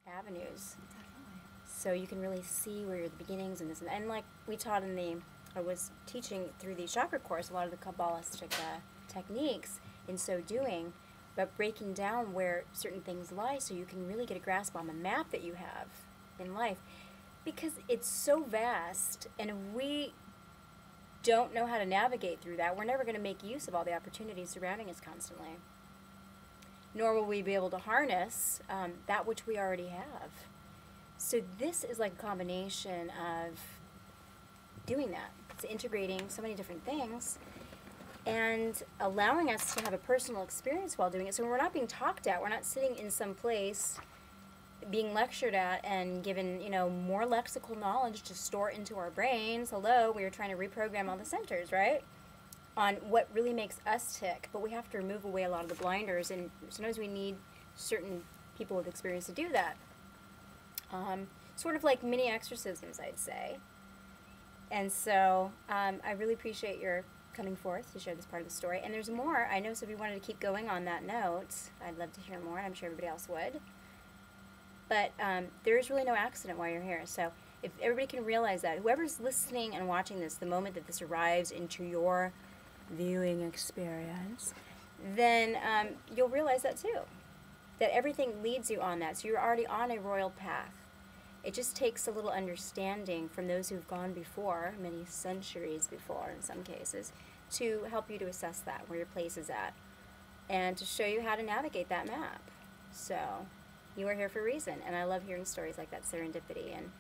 avenues. So you can really see where you're the beginnings and this and like we taught in the, I was teaching through the chakra course, a lot of the Kabbalistic techniques in so doing, but breaking down where certain things lie so you can really get a grasp on the map that you have in life. Because it's so vast, and if we don't know how to navigate through that, we're never going to make use of all the opportunities surrounding us constantly. Nor will we be able to harness that which we already have. So this is like a combination of doing that. It's integrating so many different things and allowing us to have a personal experience while doing it. So we're not being talked at. We're not sitting in some place being lectured at and given, you know, more lexical knowledge to store into our brains. Hello, we are trying to reprogram all the centers, right? On what really makes us tick. But we have to remove away a lot of the blinders, and sometimes we need certain people with experience to do that. Sort of like mini exorcisms, I'd say. And so I really appreciate your coming forth to share this part of the story. And there's more. I know some of you wanted to keep going on that note. I'd love to hear more, and I'm sure everybody else would. But there is really no accident while you're here. So if everybody can realize that, whoever's listening and watching this, the moment that this arrives into your viewing experience, then you'll realize that too. That everything leads you on that. So you're already on a royal path. It just takes a little understanding from those who've gone before, many centuries before in some cases, to help you to assess that, where your place is at, and to show you how to navigate that map. So you are here for a reason, and I love hearing stories like that, serendipity, and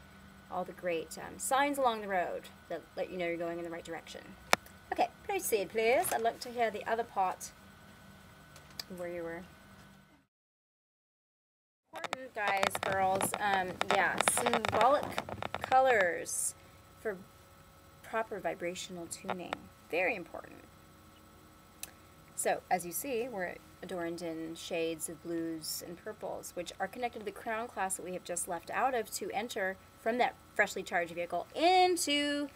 all the great signs along the road that let you know you're going in the right direction. Okay, proceed, please. I'd like to hear the other part where you were. Important, guys, girls. Yeah, symbolic colors for proper vibrational tuning. Very important. So, as you see, we're adorned in shades of blues and purples, which are connected to the crown class that we have just left out of to enter from that freshly charged vehicle into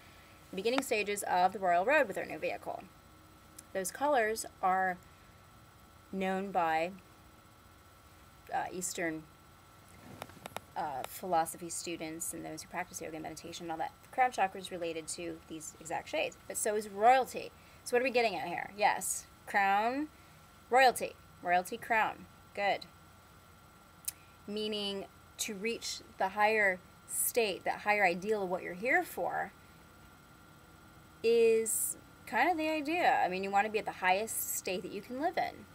the beginning stages of the Royal Road with our new vehicle. Those colors are known by Eastern philosophy students and those who practice yoga and meditation and all that. The crown chakra is related to these exact shades, but so is royalty. So what are we getting at here? Yes, crown, royalty. Royalty, crown. Good. Meaning to reach the higher state, that higher ideal of what you're here for is kind of the idea. I mean, you want to be at the highest state that you can live in.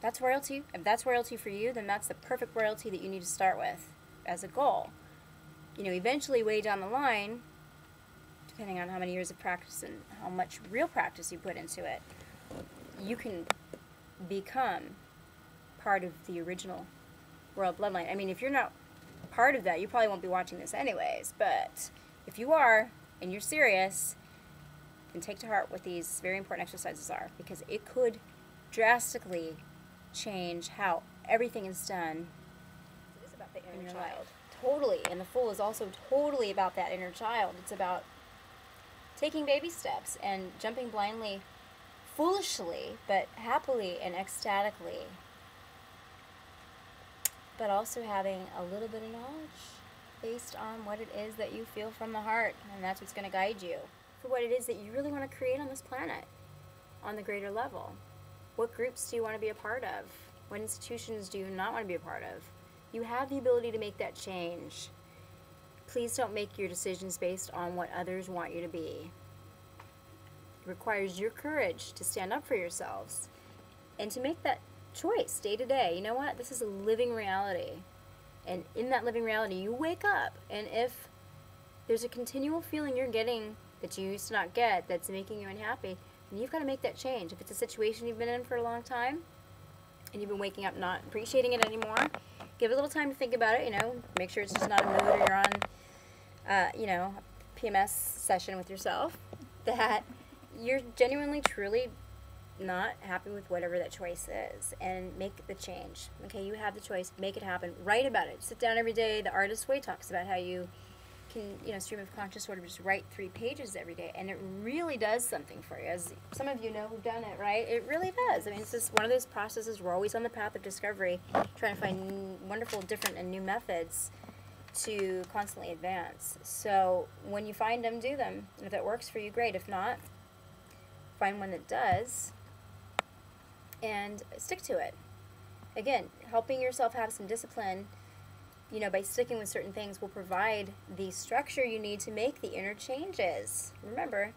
That's royalty. If that's royalty for you, then that's the perfect royalty that you need to start with as a goal. You know, eventually way down the line, depending on how many years of practice and how much real practice you put into it, you can become part of the original royal bloodline. I mean, if you're not part of that, you probably won't be watching this anyways, but if you are and you're serious, then take to heart what these very important exercises are, because it could drastically change how everything is done. It is about the inner child. Totally. And the Fool is also totally about that inner child. It's about taking baby steps and jumping blindly, foolishly, but happily and ecstatically. But also having a little bit of knowledge based on what it is that you feel from the heart. And that's what's going to guide you for what it is that you really want to create on this planet on the greater level. What groups do you want to be a part of? What institutions do you not want to be a part of? You have the ability to make that change. Please don't make your decisions based on what others want you to be. It requires your courage to stand up for yourselves and to make that choice day to day. You know what? This is a living reality. And in that living reality, you wake up. And if there's a continual feeling you're getting that you used to not get that's making you unhappy, then you've got to make that change. If it's a situation you've been in for a long time and you've been waking up not appreciating it anymore, give it a little time to think about it, you know, make sure it's just not a mood or you're on, you know, a PMS session with yourself, that you're genuinely, truly not happy with whatever that choice is, and make the change. Okay, you have the choice, make it happen, write about it, sit down every day. The Artist's Way talks about how you can, stream of conscious sort of just write 3 pages every day, and it really does something for you. As some of you know who've done it, right? It really does. I mean, it's just one of those processes. We're always on the path of discovery, trying to find wonderful, different, and new methods to constantly advance. So when you find them, do them. If that works for you, great. If not, find one that does and stick to it. Again, helping yourself have some discipline, by sticking with certain things will provide the structure you need to make the inner changes. Remember,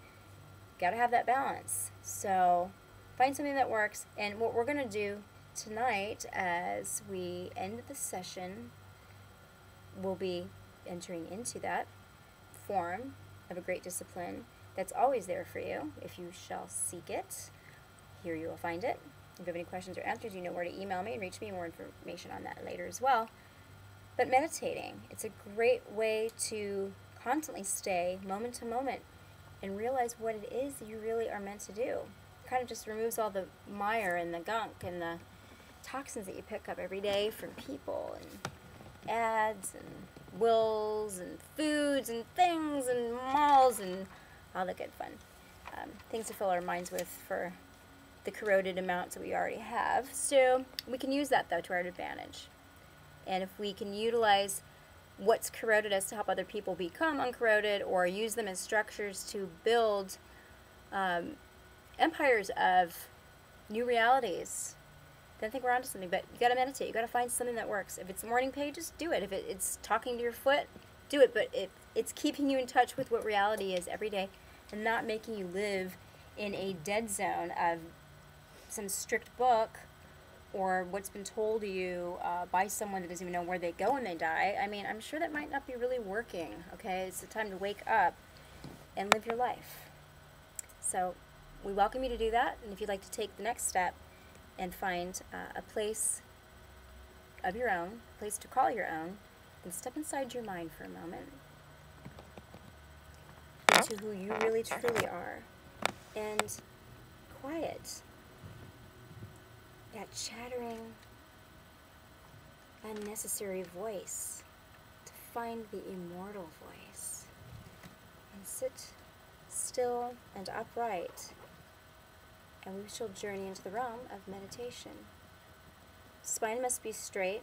got to have that balance. So find something that works. And what we're going to do tonight as we end the session, we'll be entering into that form of a great discipline that's always there for you if you shall seek it. Here you will find it. If you have any questions or answers, you know where to email me and reach me. More information on that later as well. But meditating, it's a great way to constantly stay moment to moment and realize what it is that you really are meant to do. It kind of just removes all the mire and the gunk and the toxins that you pick up every day from people and ads and wills and foods and things and malls and all the good fun. Things to fill our minds with for the corroded amounts that we already have. So we can use that, though, to our advantage. And if we can utilize what's corroded us to help other people become uncorroded, or use them as structures to build empires of new realities, then I think we're onto something. But you got to meditate. You got to find something that works. If it's morning pages, do it. If it's talking to your foot, do it. But if it's keeping you in touch with what reality is every day and not making you live in a dead zone of some strict book or what's been told to you by someone that doesn't even know where they go when they die, I mean, I'm sure that might not be really working, okay? It's the time to wake up and live your life. So we welcome you to do that, and if you'd like to take the next step and find a place of your own, a place to call your own, then step inside your mind for a moment into who you really truly are, and quiet that chattering, unnecessary voice to find the immortal voice, and sit still and upright, and we shall journey into the realm of meditation. Spine must be straight.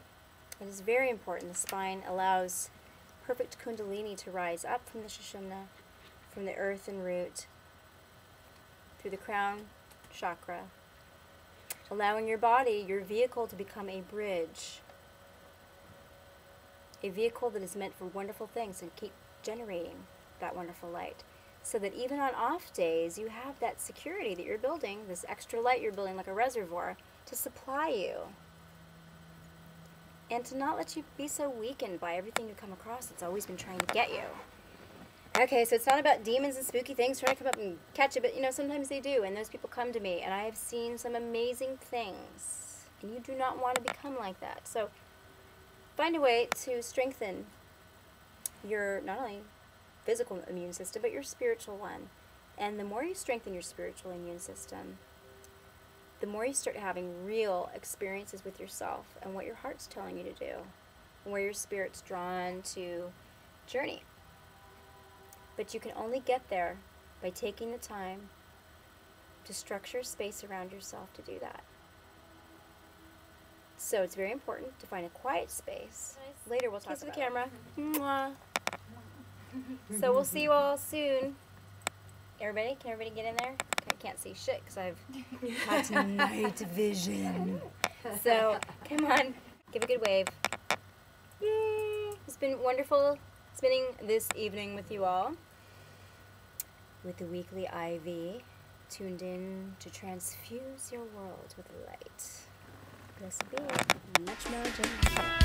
It is very important. The spine allows perfect kundalini to rise up from the Sushumna, from the earth and root, through the crown chakra, allowing your body, your vehicle, to become a bridge, a vehicle that is meant for wonderful things and keep generating that wonderful light, so that even on off days you have that security that you're building, this extra light you're building like a reservoir to supply you, and to not let you be so weakened by everything you come across that's always been trying to get you. Okay, so it's not about demons and spooky things trying to come up and catch you, but sometimes they do, and those people come to me, and I have seen some amazing things, and you do not want to become like that. So find a way to strengthen your, not only physical immune system, but your spiritual one. And the more you strengthen your spiritual immune system, the more you start having real experiences with yourself and what your heart's telling you to do, and where your spirit's drawn to journey. But you can only get there by taking the time to structure space around yourself to do that. So it's very important to find a quiet space. Nice. Later we'll talk to the camera. Mwah. So we'll see you all soon. Everybody, can everybody get in there? I can't see shit because I've got night vision. So come on, give a good wave. Yay! It's been wonderful spending this evening with you all, with the weekly IV, tuned in to transfuse your world with light. Blessed be, much more generous.